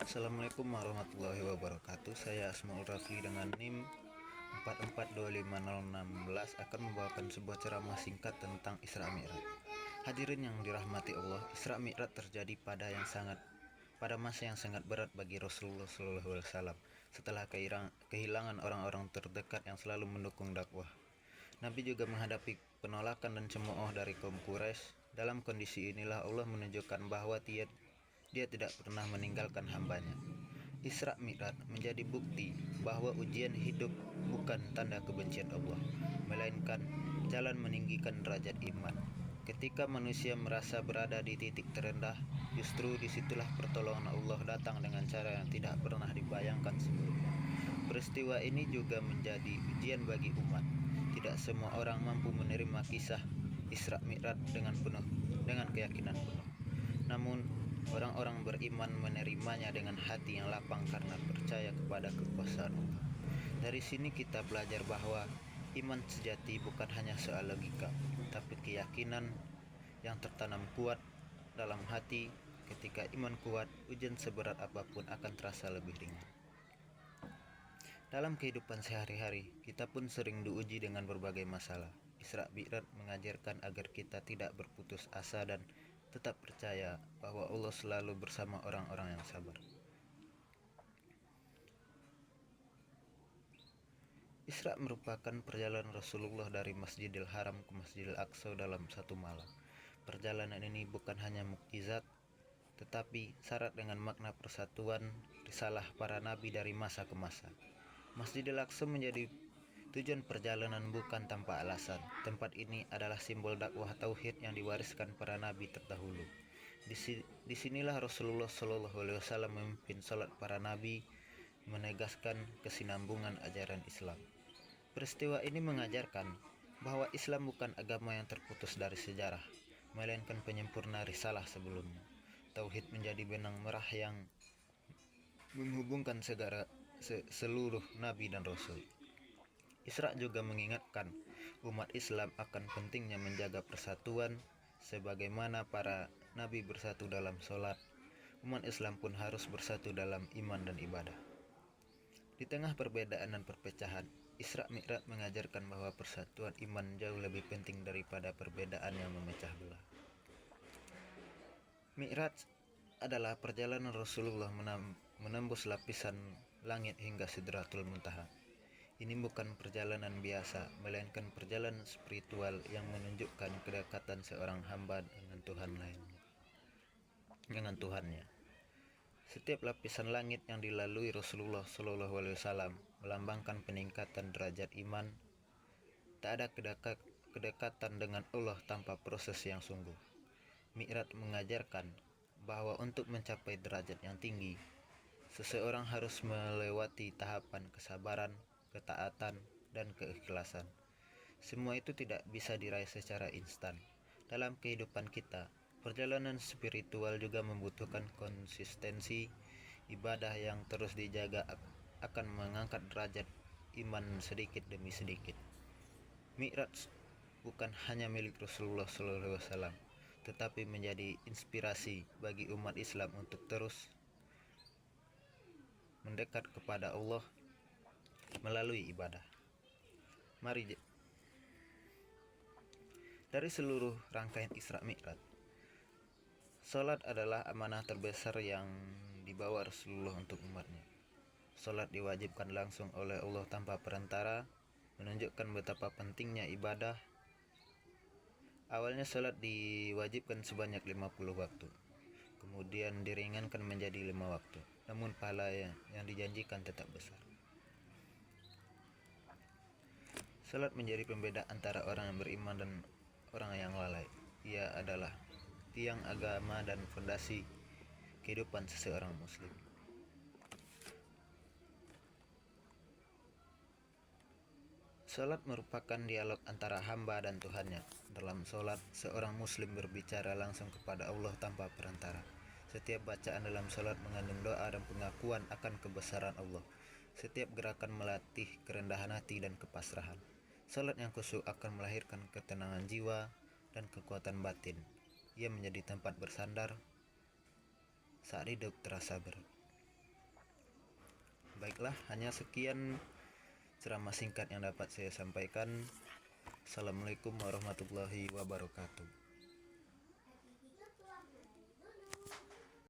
Assalamualaikum warahmatullahi wabarakatuh. Saya Asmaul Rafli dengan NIM 4425016 akan membawakan sebuah ceramah singkat tentang Isra Mi'raj. Hadirin yang dirahmati Allah, Isra Mi'raj terjadi pada masa yang sangat berat bagi Rasulullah SAW setelah kehilangan orang-orang terdekat yang selalu mendukung dakwah. Nabi juga menghadapi penolakan dan cemooh dari kaum Quraisy. Dalam kondisi inilah Allah menunjukkan bahwa Dia tidak pernah meninggalkan hambanya. Isra Mi'raj menjadi bukti bahwa ujian hidup bukan tanda kebencian Allah, melainkan jalan meninggikan derajat iman. Ketika manusia merasa berada di titik terendah, justru disitulah pertolongan Allah datang dengan cara yang tidak pernah dibayangkan sebelumnya. Peristiwa ini juga menjadi ujian bagi umat. Tidak semua orang mampu menerima kisah Isra Mi'raj dengan keyakinan penuh. Namun, orang-orang beriman menerimanya dengan hati yang lapang karena percaya kepada kekuasaan Allah. Dari sini kita belajar bahwa iman sejati bukan hanya soal logika, tapi keyakinan yang tertanam kuat dalam hati. Ketika iman kuat, ujian seberat apapun akan terasa lebih ringan. Dalam kehidupan sehari-hari, kita pun sering diuji dengan berbagai masalah. Isra Mi'raj mengajarkan agar kita tidak berputus asa dan tetap percaya bahwa Allah selalu bersama orang-orang yang sabar. Isra merupakan perjalanan Rasulullah dari Masjidil Haram ke Masjidil Aqsa dalam satu malam. Perjalanan ini bukan hanya mukjizat, tetapi syarat dengan makna persatuan risalah para nabi dari masa ke masa. Masjidil Aqsa menjadi tujuan perjalanan bukan tanpa alasan. Tempat ini adalah simbol dakwah tauhid yang diwariskan para nabi terdahulu. Disinilah Rasulullah SAW memimpin salat para nabi, menegaskan kesinambungan ajaran Islam. Peristiwa ini mengajarkan bahwa Islam bukan agama yang terputus dari sejarah, melainkan penyempurna risalah sebelumnya. Tauhid menjadi benang merah yang menghubungkan seluruh nabi dan rasul. Isra juga mengingatkan umat Islam akan pentingnya menjaga persatuan. Sebagaimana para nabi bersatu dalam sholat, umat Islam pun harus bersatu dalam iman dan ibadah. Di tengah perbedaan dan perpecahan, Isra Mi'raj mengajarkan bahwa persatuan iman jauh lebih penting daripada perbedaan yang memecah belah. Mi'raj adalah perjalanan Rasulullah menembus lapisan langit hingga Sidratul Muntaha. Ini bukan perjalanan biasa, melainkan perjalanan spiritual yang menunjukkan kedekatan seorang hamba dengan Tuhannya. Setiap lapisan langit yang dilalui Rasulullah SAW melambangkan peningkatan derajat iman. Tak ada kedekatan dengan Allah tanpa proses yang sungguh. Mi'raj mengajarkan bahwa untuk mencapai derajat yang tinggi, seseorang harus melewati tahapan kesabaran, ketaatan, dan keikhlasan. Semua itu tidak bisa diraih secara instan. Dalam kehidupan kita, perjalanan spiritual juga membutuhkan konsistensi. Ibadah yang terus dijaga akan mengangkat derajat iman sedikit demi sedikit. Mi'raj bukan hanya milik Rasulullah SAW, tetapi menjadi inspirasi bagi umat Islam untuk terus mendekat kepada Allah melalui ibadah. Dari seluruh rangkaian Isra Mi'raj, salat adalah amanah terbesar yang dibawa Rasulullah untuk umatnya. Salat diwajibkan langsung oleh Allah tanpa perantara, menunjukkan betapa pentingnya ibadah. Awalnya salat diwajibkan sebanyak 50 waktu, kemudian diringankan menjadi 5 waktu. Namun pahala yang dijanjikan tetap besar. Salat menjadi pembeda antara orang yang beriman dan orang yang lalai. Ia adalah tiang agama dan fondasi kehidupan seseorang muslim. Salat merupakan dialog antara hamba dan Tuhannya. Dalam salat, seorang muslim berbicara langsung kepada Allah tanpa perantara. Setiap bacaan dalam salat mengandung doa dan pengakuan akan kebesaran Allah. Setiap gerakan melatih kerendahan hati dan kepasrahan. Salat yang khusyuk akan melahirkan ketenangan jiwa dan kekuatan batin. Ia menjadi tempat bersandar saat hidup terasa berat. baiklah, hanya sekian ceramah singkat yang dapat saya sampaikan. Assalamualaikum warahmatullahi wabarakatuh.